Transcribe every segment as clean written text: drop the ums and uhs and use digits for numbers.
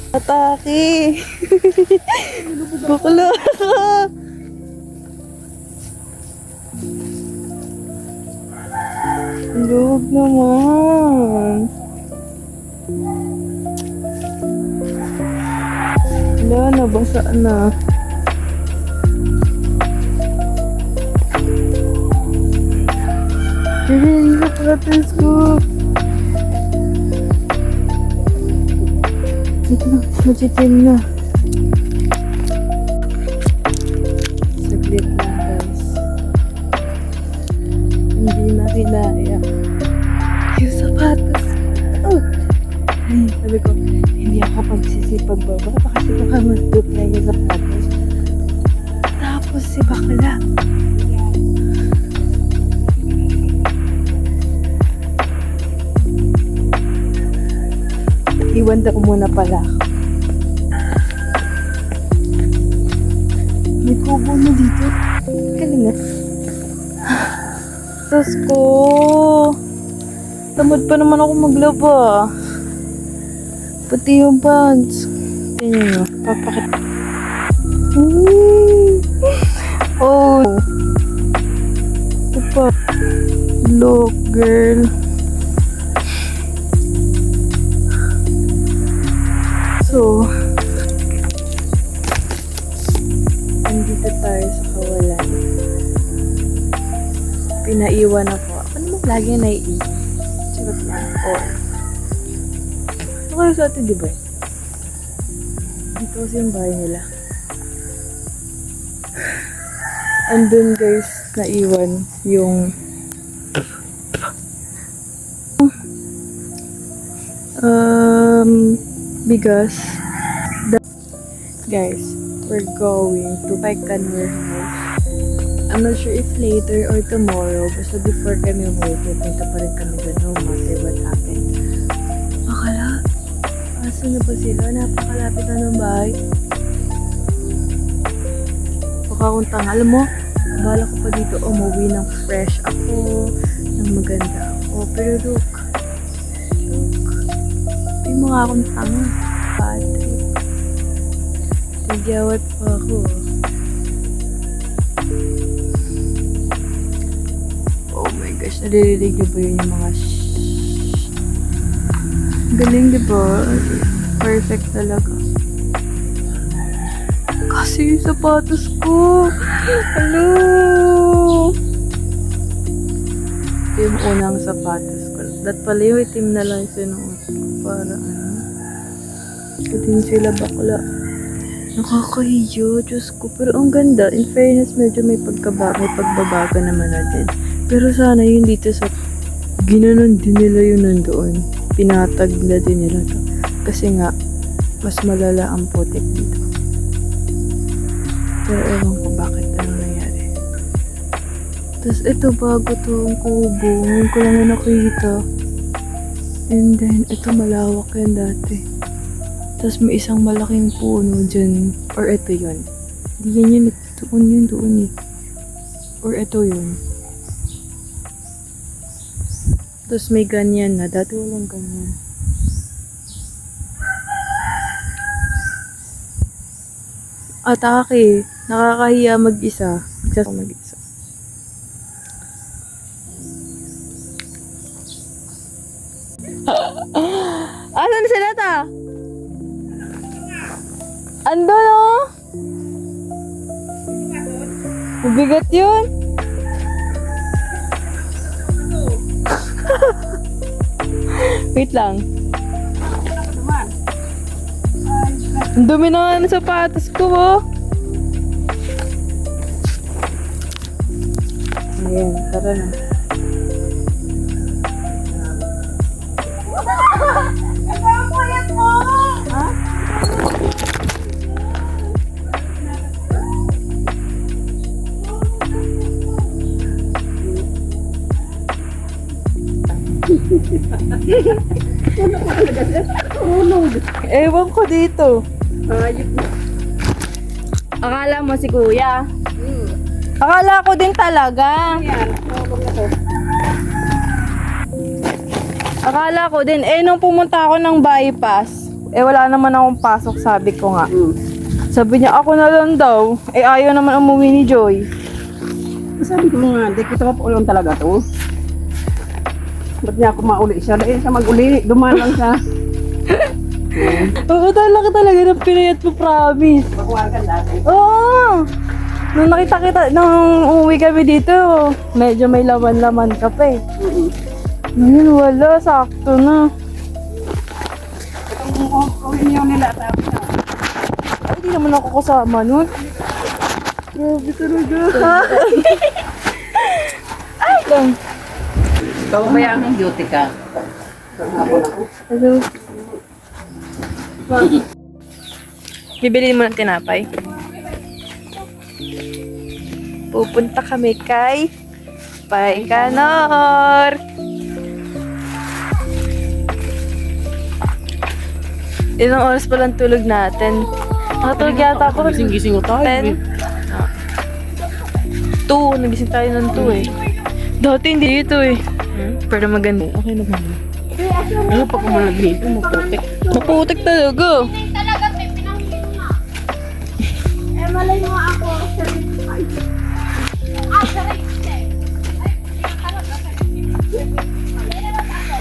Atake! Bakla ka! Lug naman! Wala, nabasa na. Hey, sapatos ko! Matitim na. Saglit lang guys. Hindi na kinaya. Yung sapatos. Oh! Ay, sabi ko, hindi ako pagsisipag baba. Kasi baka mag-doop na yung sapatos. Tapos si bakla. Iwan ko muna pala. May kubo na dito. Kalingat. Diyos ko. Tamad pa naman ako maglaba. Pati yung pants. Tingnan nyo. Papakit. Oh. Ito pa. Look, girl. So, andito tayo sa kawalan. Pinaiwan ako. Ako naman lagi naiiwan. Charot lang. Oh. Ano kayo sa atin, diba? Dito kasi yung bahay nila. Andun guys, naiwan yung bigas. Guys, we're going to Paikan warehouse. I'm not sure if later or tomorrow, basta before kami umuwi, pupunta pa rin kami doon, no matter what happened. Akala, asan na ba sila? Napakalapit na ng bahay. Baka akong tanga. Alam mo, bala ko pa dito umuwi ng fresh ako, ng maganda ako. Pero look, may mga akong tanga. Patrick. Nagyawat pa ako. Oh my gosh, naririnig niyo ba yun yung mga shhh? Galing, diba? Perfect talaga. Kasi yung sapatos ko. Hello! Ito yung unang sapatos ko. Dat pala yung itim na lang sinuot ko. Para ano. Din sila bakla. Nakakahiyo, Diyos ko. Pero ang ganda. In fairness, medyo may pagbabago naman natin. Pero sana yun dito sa ginanon din nila yun nandoon. Pinatag na din nila to. Kasi nga, Mas malala ang putik dito. Pero ewan ko bakit ano nangyari. Tapos ito bago to ang kubo. Ngayon ko lang na nakita. And then, ito malawak yan dati. Tapos may isang malaking puno dyan. Or ito yun. Hindi yan yun. Doon eh. Or ito yun. Tapos may ganyan na. Dati walang ganyan. Atake. Nakakahiya mag-isa. Mag-isa. Asan sila ta? Andun oh. Mabigat yun. Wait lang. Ang dumi na nga ng sapatos ko oh. Ayan, tara na. Ewan ko dito. Akala mo si kuya? Akala ko din talaga. Akala ko din. Eh, nung pumunta ako ng bypass, eh wala naman akong pasok, sabi ko nga. Sabi niya, ako na lang daw. Eh, ayaw naman umuwi ni Joy. Sabi ko nga, di ko ito ulan talaga to. Ba't niya ako mauli siya? Dahil siya mag-uli, dumaan lang siya. Oo, talaga ng pinayat mo, promise. Bakuhan ka dati. Oo! Nung nakita kita, nung uuwi kami dito, medyo may laman-laman ka pa eh. Ngayon wala, sakto na. Itong uwi niyo nila, sabi na. Ay, di naman ako kasama nun. Grabe talaga. Ay, lang. Ikaw ba yung beauty ka? Hello. Bibili mo ng tinapay. Pupunta kami kay Baikonur. Ilang oras pa lang tulog natin. Nakatulog yata ako. Gising-gising ko tayo. 10. 2. Nagising tayo ng 2 eh. Dati hindi ito eh. Pero maganda. Okay naman. Ano pa kung malagay ito, maputik. Maputik talaga. Talaga, may pinanghilo nga. Eh, malay mo ako sa rin. Ah, sa rin. Ay, talaga, sa rin. Malay naman ako.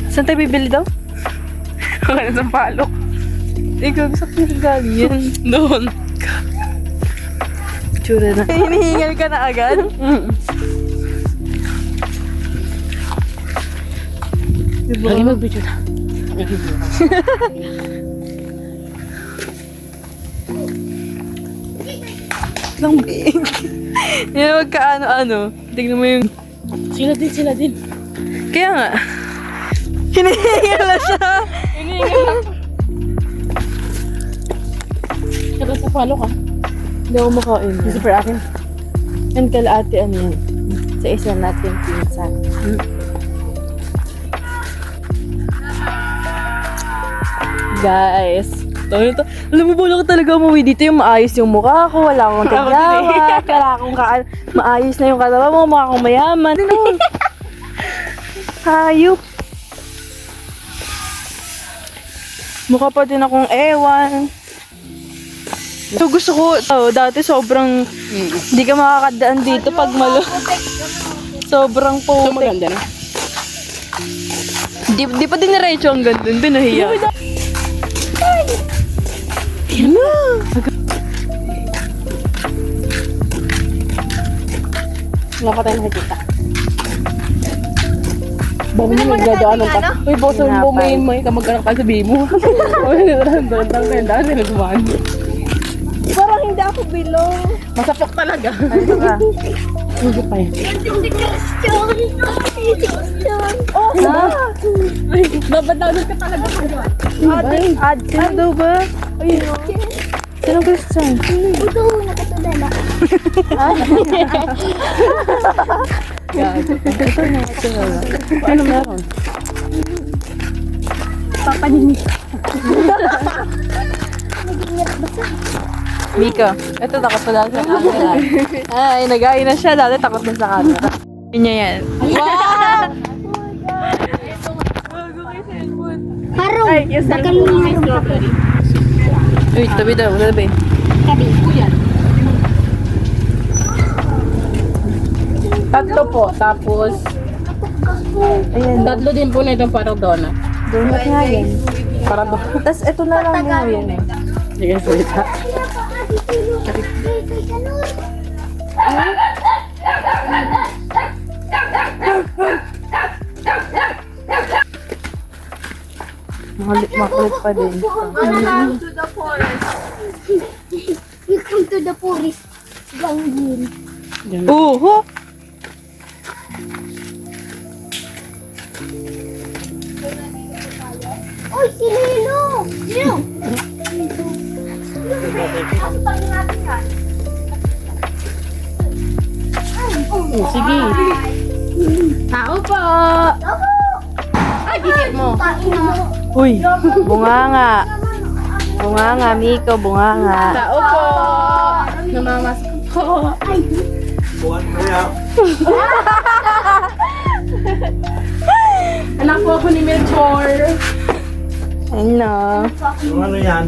Saan tayo bibili daw? Wala sa palok. Ikaw, gusto ko yung galing yan. Doon. Tsura na. Hinihingal ka na agad? Diba? Lagi mag-video na. Lang big. Yan magkaano-ano. Tingnan mo yung... Sila din. Kaya nga. Hinihingal na siya. Iniingal ako. Kaya sa palok ah. Hindi ako makain. Super akin. Yan kalate ano yan. Sa isa natin pinsan. Guys. Ito. Alam mo ba lang talaga umuwi dito yung maayos yung mukha ko. Wala akong tigawat. Wala akong maayos na yung katawan mo. Mukha akong mayaman. Hayop. Mukha pa din akong ewan. So gusto ko, dati sobrang hindi ka makakadaan dito pag sobrang So putik. maganda na. Di pa din diretso ang ganda. Binahiya. Ano? Wala pa tayo nakikita. Bago mo nagdadaanan pa. Uy, boss, mo may kamag-anak ka sabihin mo. Uy, nagdadaanan kayo daan sila gumaan. Parang hindi ako bilong. Masapok talaga. Ano ka? Hindi pa yan. Ay, babadawin ka talaga sa dyan. Sino daw ba? Sino Christian? Ito, nakatulala. Ano meron? Papaninig. Mika, ito takot pa dati sa camera. Ay, nag-aay na siya. Dati takot na sa camera. Yun niya yan. Harong. Ay, yes, Nakalungan ako. Uy, tabi daw, tabi. Kabi. Tatlo po, tapos Ayan. tatlo din po na itong parang donut. Donut nga yan. Para donut. Tapos ito na lang mo yan eh. Sige, salita. Makulit pa din. Welcome to the forest. Ganggil. Uho! Uy, si Lilo! Lilo! Ano pa natin yan? Sige. Tao po! Ay, dikit mo. Uy, bunganga. Bunganga, Miko, bunganga. Tao po! Namamas ko. Anak po ako ni Melchor. Ano? Yung ano yan?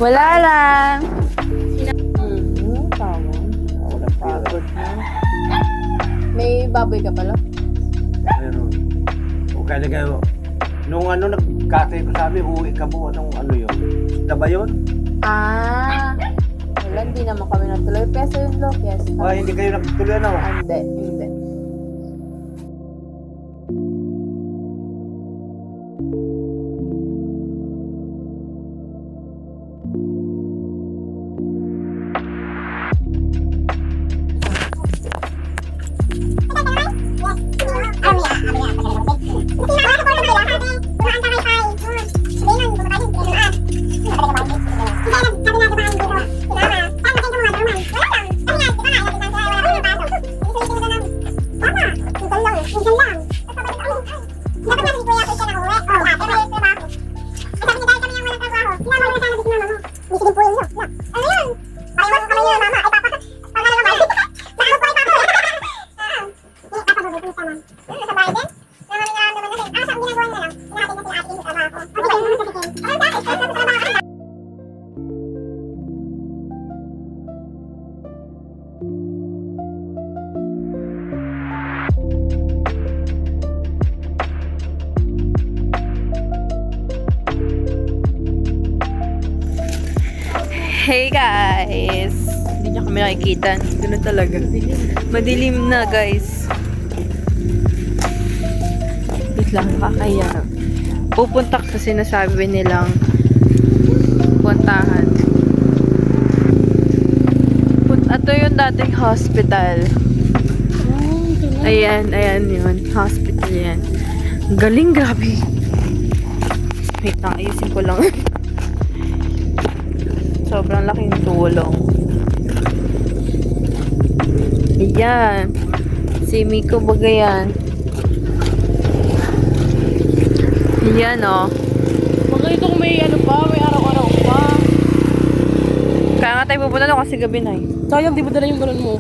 Wala lang. Tama. Wala pagod na. May baboy ka pala? Meron. O kaya kayo, nung ano nagkatay ko sabi, uwi ka mo, anong ano yun? Isda ba yun? Ah. Wala, hindi naman kami natuloy. Peso yung low, yes. Ah, hindi kayo nagtuloy ano? Hindi, hindi. Hey guys! Hindi niyo kami nakikita. Ganun talaga. Madilim na guys. Wait lang, nakakaya. Pupunta sa sinasabi nilang puntahan. Ito yung dating hospital. Ayan, ayan yun. Hospital yan. Ang galing, grabe. Wait lang, ayusin ko lang. Sobrang laking tulong. Ayan. Si Miko Bagayan. Ayan, oh. Mga itong may ano pa, may araw-araw pa. Kaya nga tayo pupunta doon kasi gabi na eh. Sayang, di ba dala yung ganun mo?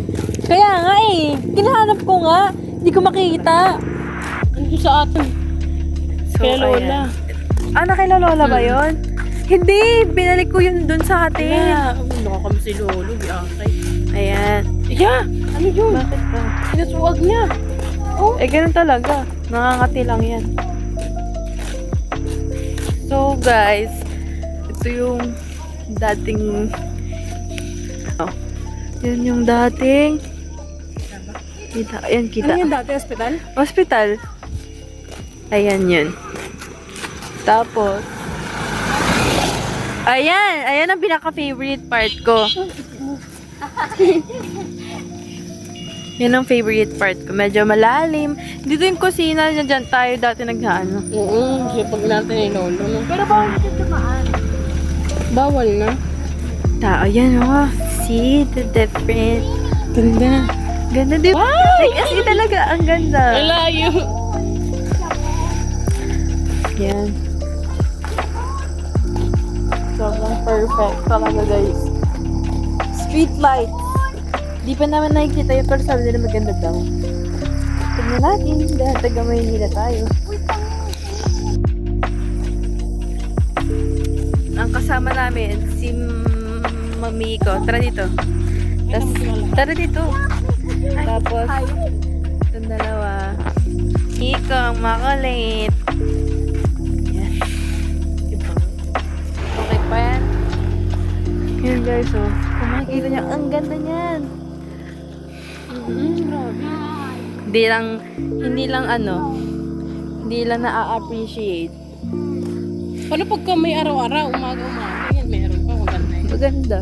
Kaya nga eh. Kinahanap ko nga. Hindi ko makita. Ano sa atin? Kaya Lola. ayan. Ah, na kay Lola ba yun? Hindi. Binalik ko yun dun sa atin. Kaya, nakakami si Lolo, di akay. Ayan. Yeah, ano yun? Bakit ba? Sinasuwag niya. Oh. Eh, ganun talaga. Nangangati lang yan. So, guys, ito yung dating... Oh, yun yung dating... Kita, ayan, kita. Ano yung dati, hospital? Hospital. Ayan yun. Tapos... Ayan! Ayan ang pinaka-favorite part ko. Yan ang favorite part ko. Medyo malalim. Dito yung kusina. Dyan tayo dati naghaano. Oo, sipag natin ni Lolo. No? Pero bawal ka tumaan. Bawal na. Tao yan, oh. See the difference. Ganda. Ganda, di ba? Like, as in talaga, ang ganda. Malayo. Yan. Sobrang perfect talaga, guys. Street lights. Di pa naman nakikita yun, pero sabi nila maganda daw. Tignan natin, dahil taga Maynila tayo. Ang kasama namin, si Mami ko. Tara dito. Tara dito. Tapos, itong dalawa. Iko, ang makulit. Yan. Diba? Okay pa yan? Yan guys, oh. Kung makikita niya, ang ganda niyan. Grabe. Hindi lang na-appreciate. Paano pagka may araw-araw, umaga-umaga, yan meron pa, maganda yun. Maganda.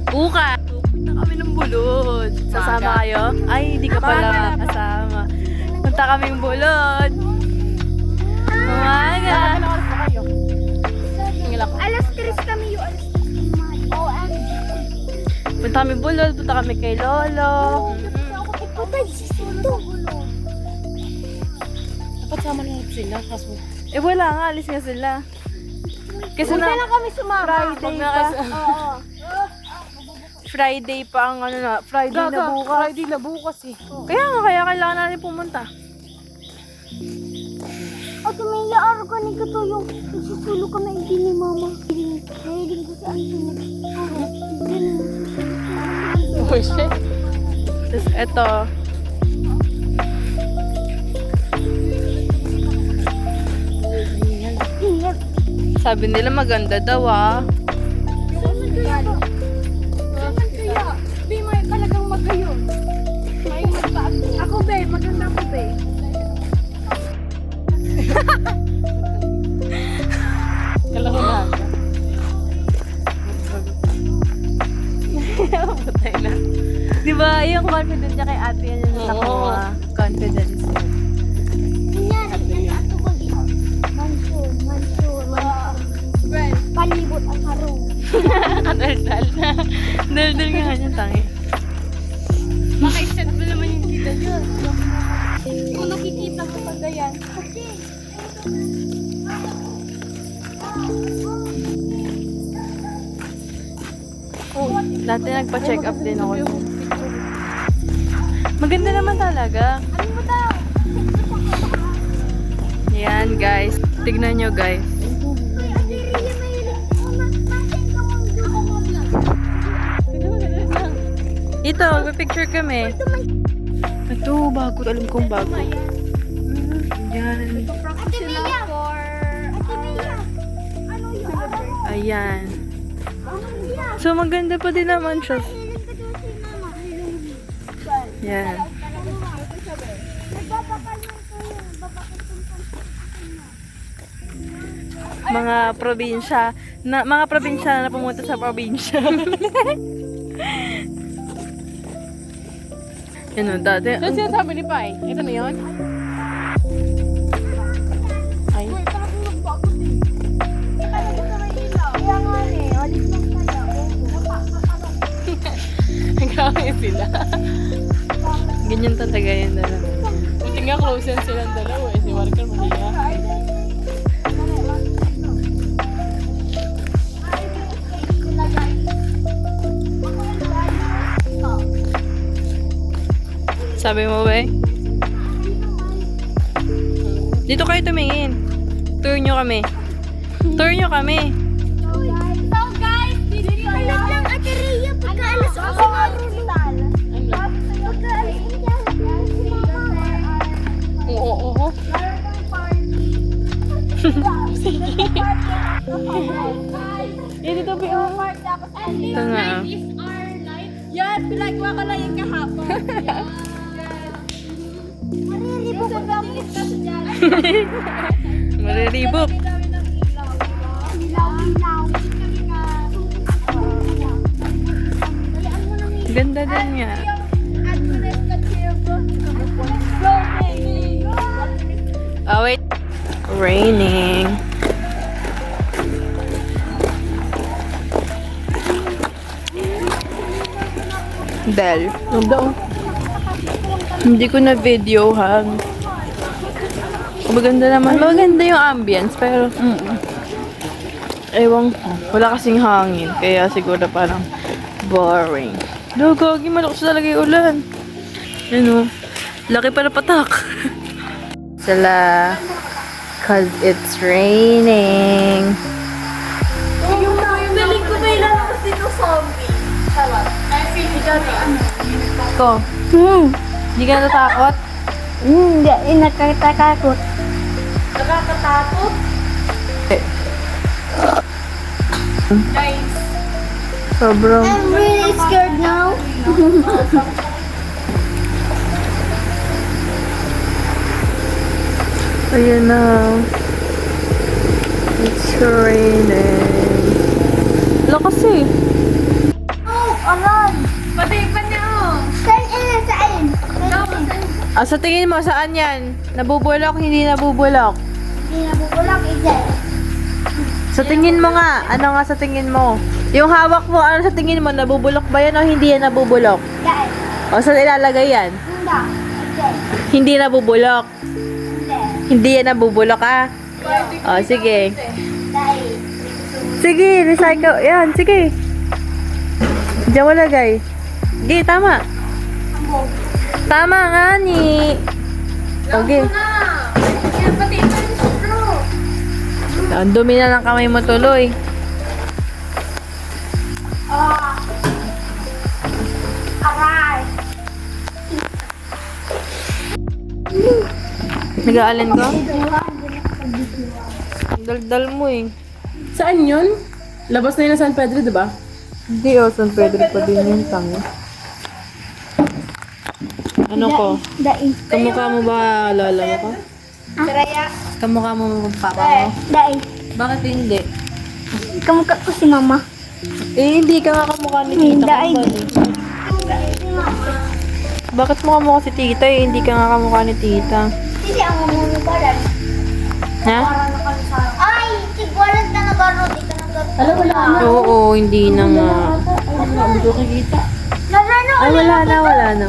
Bukas, punta kami ng Bulod. Sasama kayo? Ay, hindi ka pala kasama. Punta kami ng Bulod. Umaga. Ano oras pa kayo? Tingala ko. Alas 3 kami yung alas 3. OMG. Punta kami Bulod, punta kami kay Lolo. Patay si Sito. Dapat sama na sila, kaso Eh wala nga, alis nga sila. Kasi Punta na lang kami sumama. Friday pa. Oo. Friday pa ang ano na, Friday na bukas. Friday na bukas eh. Kaya kailangan natin pumunta. At may laar ko ni Kato yung nagsusulo kami hindi ni Mama. Nahiling ko sa Oh shit. Tapos eto, sabi nila maganda daw ah. Saman kaya? Be, may talagang magayon. May magpaag. Ako, be. Maganda ako, be. Kalaro na. Patay na. Di ba, yung confidence niya kay ate yan yung nakuha. Confidence. Yan, nag-ato ko dito. Mansur. Palibot ang harong. Daldal na. Daldal nga kanya tangi. Maka-set mo naman yung kita dyan. Kung nakikita mo pa ganyan. Oh, dati nagpa-check up din ako. Maganda naman talaga. Ano mo daw? Yan guys. Tignan nyo guys. Uy, Ate Rhea, mahilig. Masin ka mong dugo. Ito, magpipicture kami. Ito, bago. Alam kong bago. Yan. Ate Rhea. Ate Rhea. Ano yun? Ayan. Ano yun? So, maganda pa din naman siya. Hilig ka doon si Mama. Yan. Nagpapakalman ko yun. Mga probinsya. Mga probinsya na pumunta sa probinsya. Yan o, dati. So, sinasabi ni Pai, ito na yun? Ay. Uy, parang magbagot eh. Talaga sa may ilaw. Kaya nga eh. Alis lang kaya. Grabe sila. Ganyan talaga yun dalawa. Buti nga close yan silang dalawa eh. Si Marker mahiya. Sabi mo ba? Dito kayo tumingin. Tour nyo kami. Tour nyo kami. So guys, dito lang Ate Rhea pagka alas 11 ng hospital. Pagka alas 11 si Mama. Oo, oo. Meron kami party. Dito ba yung Party ako sa Ito nga. Oh. is our life. Yan, pinagawa ko lang yung kahapon. Mariribok ko gamit ka dyan. Mariribok. Ilaw. Ganda din nga. Address ka here Oh, wait. Raining. Del. Hindi ko na videohan. Maganda naman. Maganda yung ambience, pero ewan ko. Wala kasing hangin. Kaya siguro parang boring. Gagi, malakas talaga yung ulan. Ano? Laki pa na patak. Sila. Cause it's raining. Yung feeling ko may lalabas dito zombie. Charot. Ay, feeling ko Ko. Hindi ka natatakot? Hindi, nakakatakot. Nakakatakot? Guys. Sobrang. I'm really scared now. Ayan na. It's raining. Lakas eh. Oh, aray. Pati oh. Saan? Sa tingin mo, saan yan? Nabubulok, hindi nabubulok? Hindi nabubulak, isa. Sa tingin mo nga, ano nga sa tingin mo? Yung hawak mo, ano sa tingin mo? Nabubulok ba yan o hindi yan nabubulok? Dahil. O saan ilalagay yan? Hindi. Isa. Hindi nabubulok. Hindi. Hindi yan nabubulok ah. O sige. Dahil. Sige, recycle. Yan, sige. Diyan mo lagay. Sige, tama. Tama nga ni. Okay. Yan, pati ito yung straw. Ang dumi na ng kamay mo tuloy. Aray. Nag-aalin ko? Daldal mo eh. Saan yun? Labas na yun ng San Pedro, di ba? Hindi oh, San Pedro pa din yung tango. Ano ko? Dahil. Kamukha mo ba lola mo ko? Karaya. Kamukha mo papa mo? Dahil. Bakit hindi? Kamukha ko si mama. Eh, hindi ka nga kamukha ni tita Hindi. ko ba eh? Bakit mo kamukha si tita eh? Hindi ka nga kamukha ni tita. Sisi ang mamuno pa rin. Ha? Ay, sigwalas na nagaro. Dito nagaro. Alam, wala na. Oo, hindi na nga. Hindi ko kikita. Lala na. Ay, wala na. Wala na.